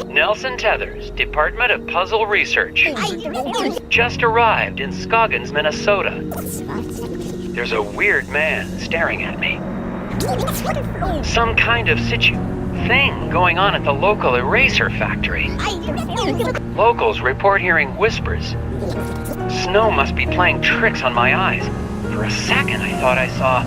Nelson Tethers, Department of Puzzle Research. Just arrived in Scoggins, Minnesota. There's a weird man staring at me. Some kind of thing going on at the local eraser factory. Locals report hearing whispers. Snow must be playing tricks on my eyes. For a second, I thought I saw...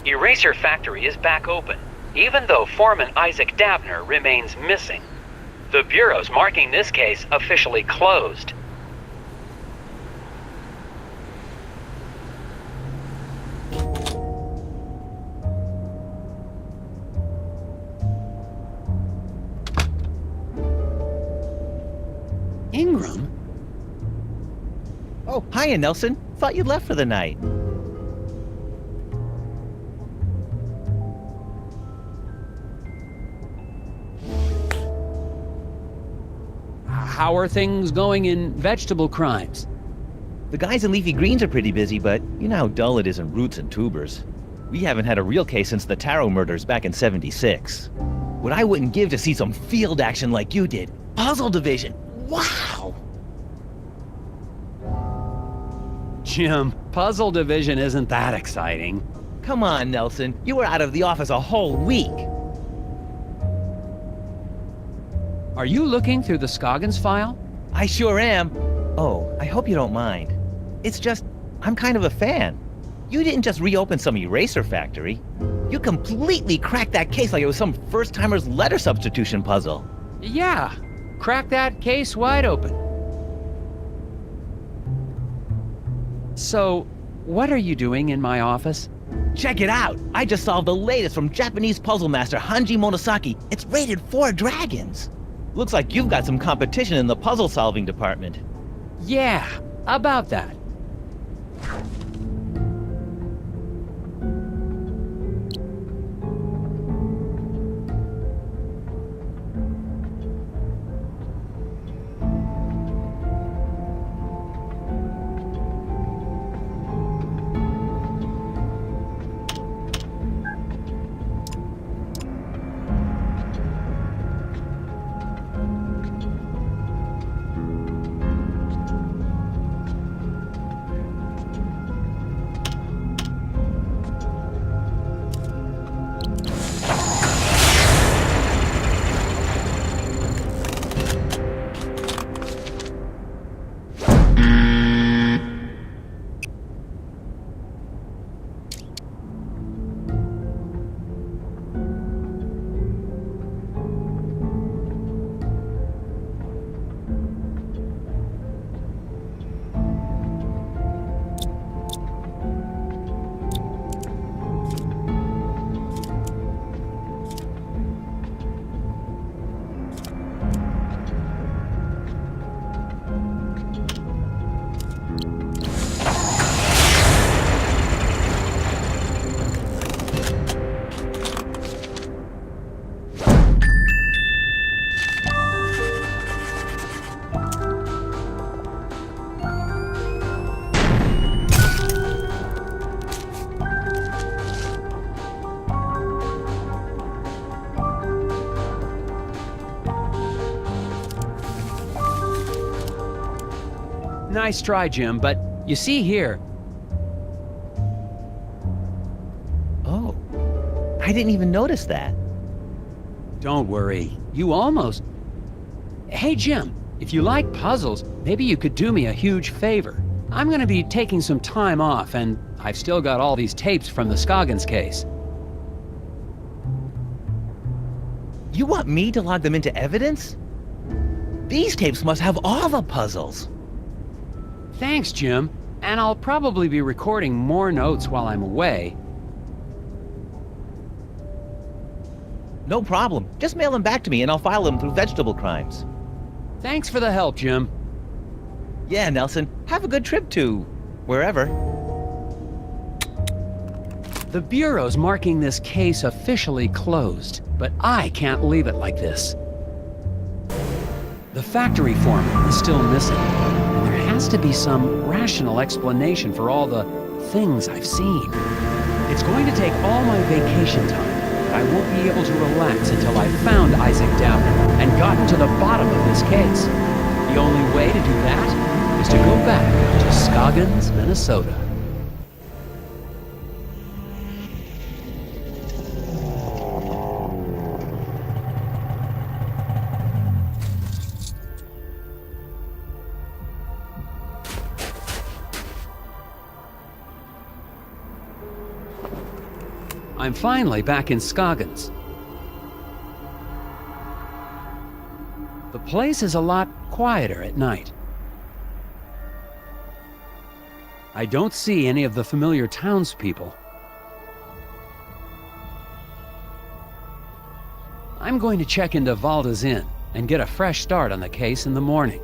Eraser Factory is back open, even though Foreman Isaac Davner remains missing. The Bureau's marking this case officially closed. Ingram? Oh, hiya, Nelson. Thought you'd left for the night. How are things going in vegetable crimes? The guys in leafy greens are pretty busy, but you know how dull it is in roots and tubers. We haven't had a real case since the Taro murders back in '76. What I wouldn't give to see some field action like you did. Puzzle Division. Wow! Jim, Puzzle Division isn't that exciting. Come on, Nelson. You were out of the office a whole week. Are you looking through the Scoggins file? I sure am. Oh, I hope you don't mind. It's just, I'm kind of a fan. You didn't just reopen some eraser factory. You completely cracked that case like it was some first-timer's letter substitution puzzle. Yeah, crack that case wide open. So, what are you doing in my office? Check it out! I just solved the latest from Japanese puzzle master Hanji Monosaki. It's rated 4 dragons. Looks like you've got some competition in the puzzle-solving department. Yeah, about that. Nice try, Jim, but you see here, Oh, I didn't even notice that. don't worry, you almost... Hey, Jim, if you like puzzles, maybe you could do me a huge favor. I'm gonna be taking some time off, and I've still got all these tapes from the Scoggins case. You want me to log them into evidence? These tapes must have all the puzzles. Thanks, Jim, and I'll probably be recording more notes while I'm away. No problem. Just mail them back to me and I'll file them through Vegetable Crimes. Thanks for the help, Jim. Yeah, Nelson. Have a good trip to... wherever. The Bureau's marking this case officially closed, but I can't leave it like this. The factory foreman is still missing, and there has to be some rational explanation for all the things I've seen. It's going to take all my vacation time, but I won't be able to relax until I've found Isaac Downer and gotten to the bottom of this case. The only way to do that is to go back to Scoggins, Minnesota. I'm finally back in Scoggins. The place is a lot quieter at night. I don't see any of the familiar townspeople. I'm going to check into Valda's Inn and get a fresh start on the case in the morning.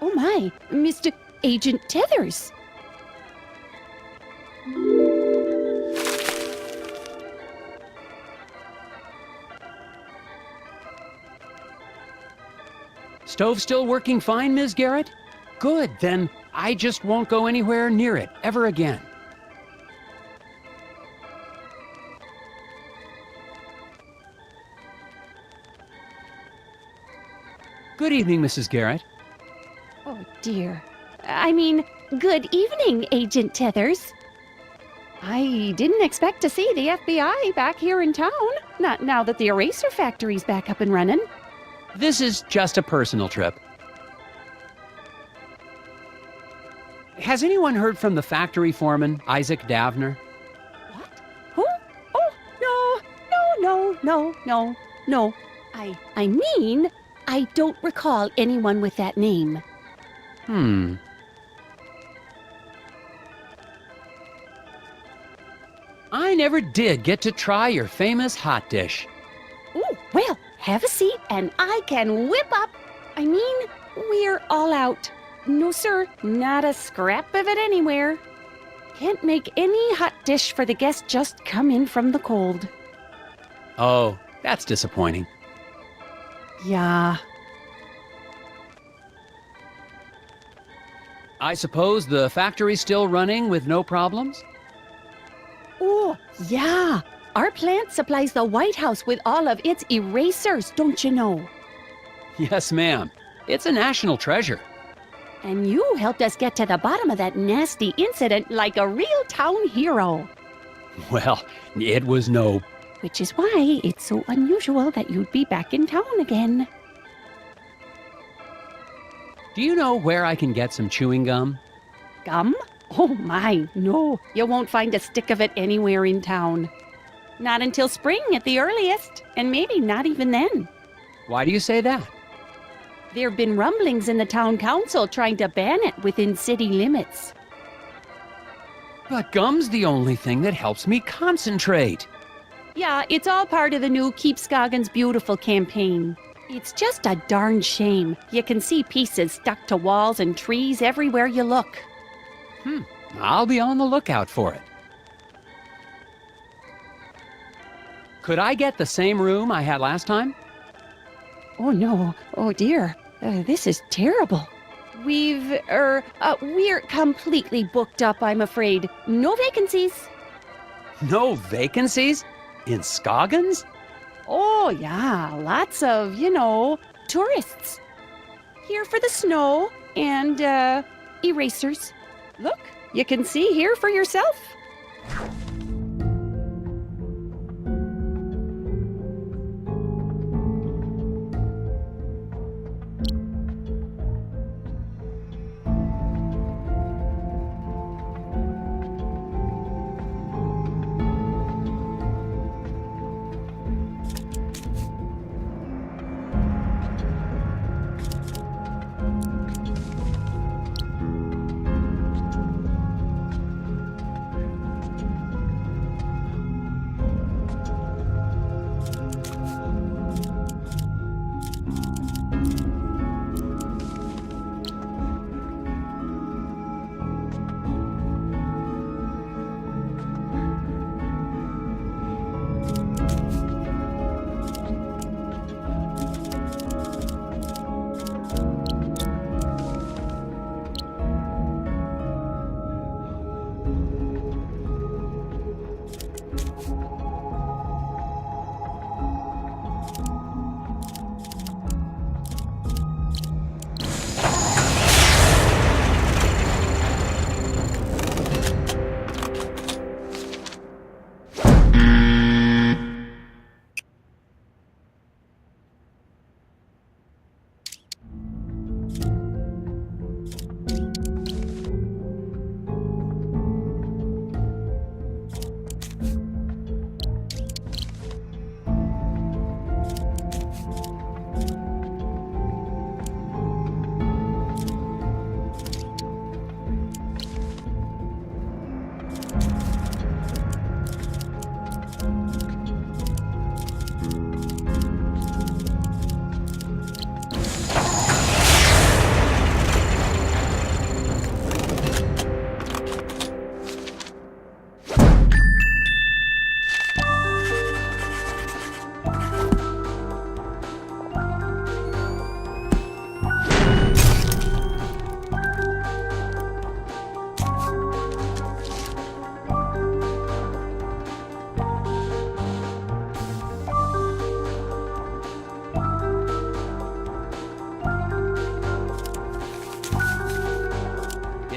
Oh my, Mr. Agent Tethers. Stove still working fine, Ms. Garrett? Good, then I just won't go anywhere near it ever again. Good evening, Mrs. Garrett. Oh dear. I mean, good evening, Agent Tethers. I didn't expect to see the FBI back here in town, not now that the eraser factory's back up and running. This is just a personal trip. Has anyone heard from the factory foreman, Isaac Davner? What? Who? Oh, no. I mean, I don't recall anyone with that name. I never did get to try your famous hot dish. Oh, well, have a seat and I can whip up. I mean, we're all out. No, sir, not a scrap of it anywhere. Can't make any hot dish for the guests just come in from the cold. Oh, that's disappointing. Yeah. I suppose the factory's still running with no problems? Oh, yeah. Our plant supplies the White House with all of its erasers, don't you know? Yes, ma'am. It's a national treasure. And you helped us get to the bottom of that nasty incident like a real town hero. Well, it was no... Which is why it's so unusual that you'd be back in town again. Do you know where I can get some chewing gum? Gum? Oh my, no. You won't find a stick of it anywhere in town. Not until spring at the earliest, and maybe not even then. Why do you say that? There have been rumblings in the town council trying to ban it within city limits. But gum's the only thing that helps me concentrate. Yeah, it's all part of the new Keep Scoggins Beautiful campaign. It's just a darn shame. You can see pieces stuck to walls and trees everywhere you look. I'll be on the lookout for it. Could I get the same room I had last time? Oh no, oh dear, this is terrible. We're completely booked up, I'm afraid. No vacancies. No vacancies? In Scoggins? Oh yeah, lots of, tourists. Here for the snow and, erasers. Look, you can see here for yourself.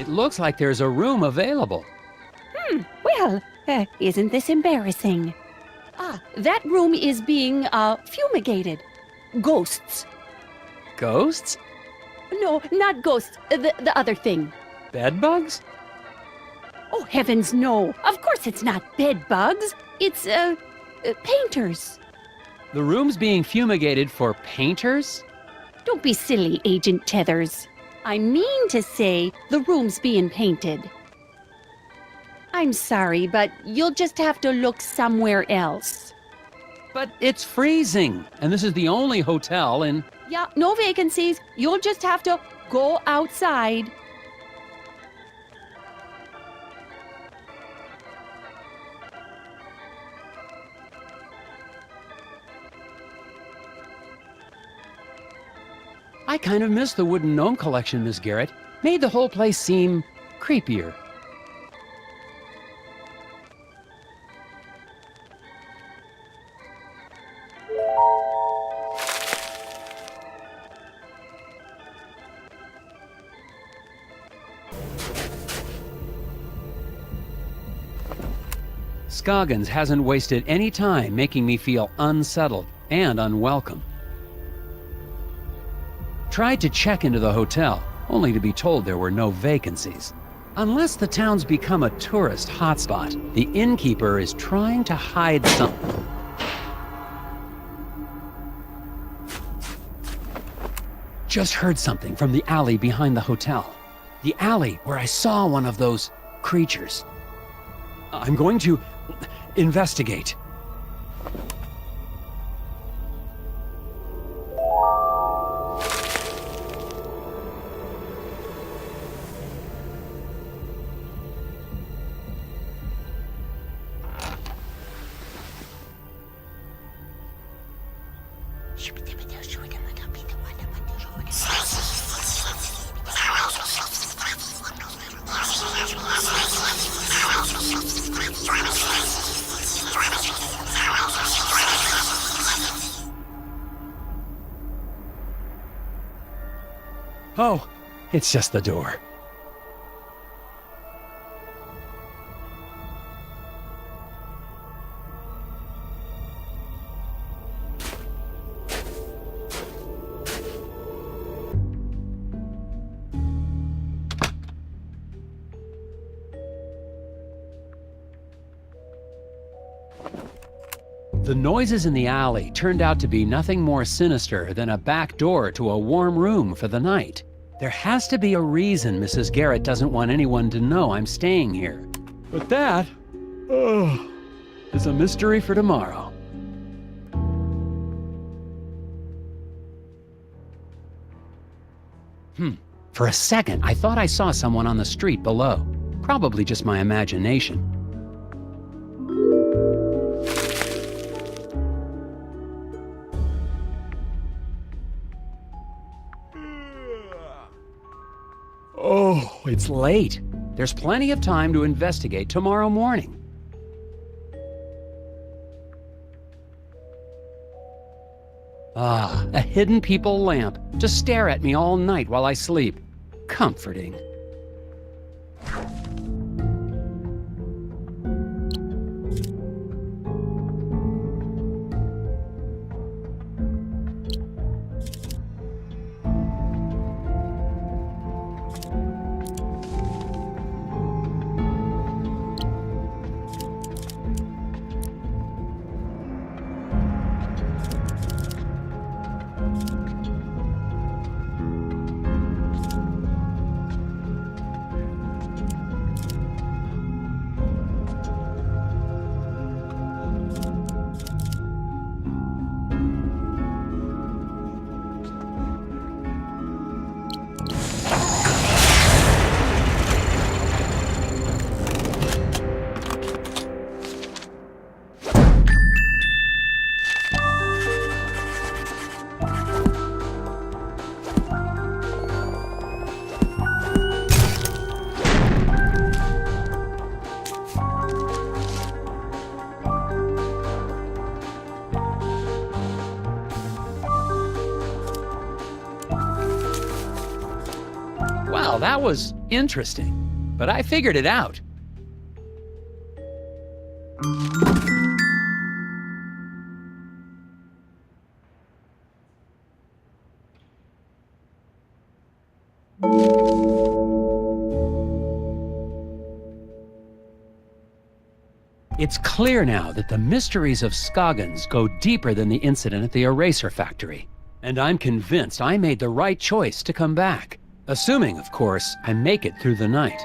Looks like there's a room available. Well, isn't this embarrassing? That room is being, fumigated. Ghosts. Ghosts? No, not ghosts. The other thing. Bedbugs? Oh, heavens, no. Of course it's not bed bugs. It's, painters. The room's being fumigated for painters? Don't be silly, Agent Tethers. I mean to say the room's being painted. I'm sorry, but you'll just have to look somewhere else. But it's freezing, and this is the only hotel in... Yeah, no vacancies. You'll just have to go outside. I kind of miss the wooden gnome collection, Miss Garrett. Made the whole place seem creepier. Scoggins hasn't wasted any time making me feel unsettled and unwelcome. Tried to check into the hotel, only to be told there were no vacancies. Unless the town's become a tourist hotspot, the innkeeper is trying to hide something. Just heard something from the alley behind the hotel. The alley where I saw one of those creatures. I'm going to investigate. Oh, it's just the door. The noises in the alley turned out to be nothing more sinister than a back door to a warm room for the night. There has to be a reason Mrs. Garrett doesn't want anyone to know I'm staying here. But that, is a mystery for tomorrow. For a second, I thought I saw someone on the street below. Probably just my imagination. Oh, it's late. There's plenty of time to investigate tomorrow morning. Ah, a hidden people lamp to stare at me all night while I sleep. Comforting. Well, that was interesting, but I figured it out. It's clear now that the mysteries of Scoggins go deeper than the incident at the eraser factory. And I'm convinced I made the right choice to come back. Assuming, of course, I make it through the night.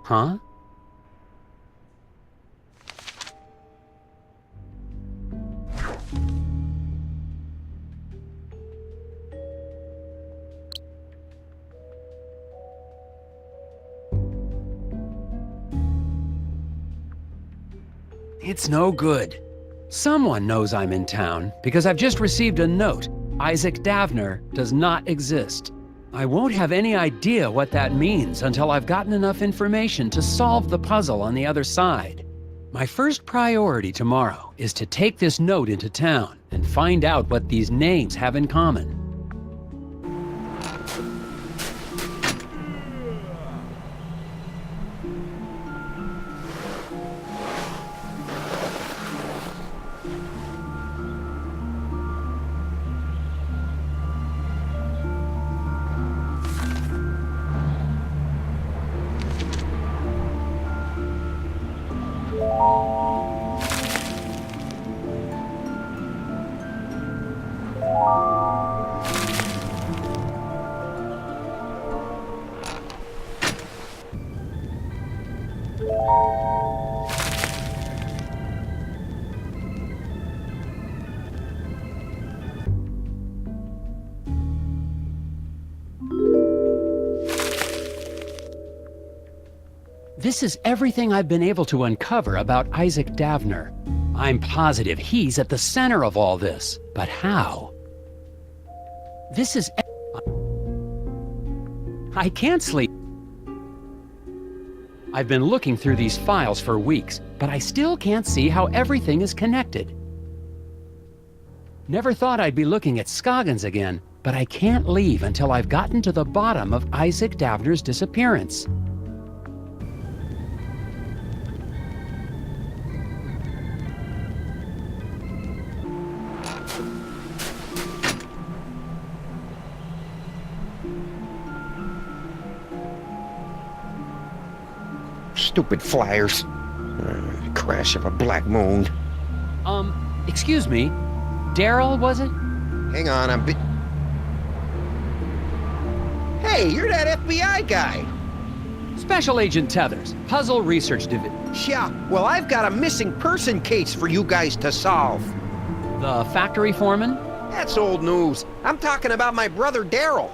Huh? It's no good. Someone knows I'm in town because I've just received a note. Isaac Davner does not exist. I won't have any idea what that means until I've gotten enough information to solve the puzzle on the other side. My first priority tomorrow is to take this note into town and find out what these names have in common. This is everything I've been able to uncover about Isaac Davner. I'm positive he's at the center of all this. But how? This is... I can't sleep. I've been looking through these files for weeks, but I still can't see how everything is connected. Never thought I'd be looking at Scoggins again, but I can't leave until I've gotten to the bottom of Isaac Davner's disappearance. Stupid flyers. Crash of a black moon. Excuse me. Daryl, was it? Hang on, Hey, you're that FBI guy! Special Agent Tethers, Puzzle Research Division. Yeah, well, I've got a missing person case for you guys to solve. The factory foreman? That's old news. I'm talking about my brother Daryl.